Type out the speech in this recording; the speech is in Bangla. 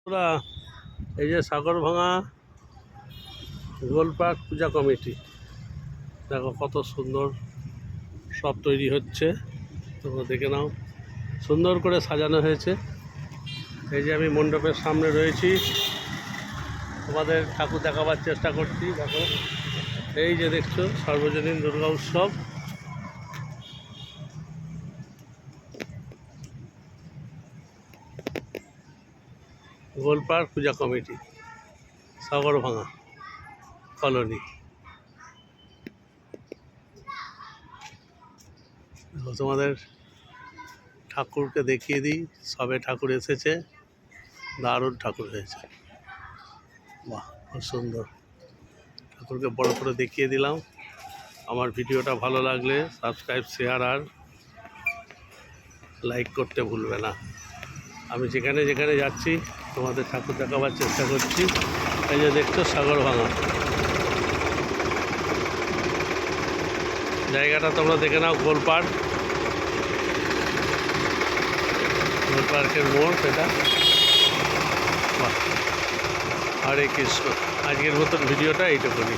ওরা এই যে সাগরভাঙা গোলপার্ক পূজা কমিটি, দেখো কত সুন্দর সব তৈরি হচ্ছে। তোমরা দেখে নাও, সুন্দর করে সাজানো হয়েছে। এই যে আমি মণ্ডপের সামনে রয়েছি, তোমাদের ঠাকুর দেখাবার চেষ্টা করছি। দেখো এই যে দেখছো সর্বজনীন দুর্গা উৎসব। গোলপার্ক পূজা কমিটি, সাগরভাঙা কলোনি। তোমাদের ঠাকুরকে দেখিয়ে দিই, সবে ঠাকুর এসেছে, দারুণ ঠাকুর হয়েছে। বাহ, খুব সুন্দর। ঠাকুরকে বড় করে দেখিয়ে দিলাম। আমার ভিডিওটা ভালো লাগলে সাবস্ক্রাইব, শেয়ার আর লাইক করতে ভুলবে না। আমি যেখানে যেখানে যাচ্ছি তোমাদের ঠাকুর দেখাবার চেষ্টা করছি। এই যে দেখছো সাগরভাঙা জায়গাটা, তোমরা দেখে নাও। গোলপার্কের মোড় সেটা। বাহ, হরে কৃষ্ণ। আজকের মতন ভিডিওটা এইটুকুনি।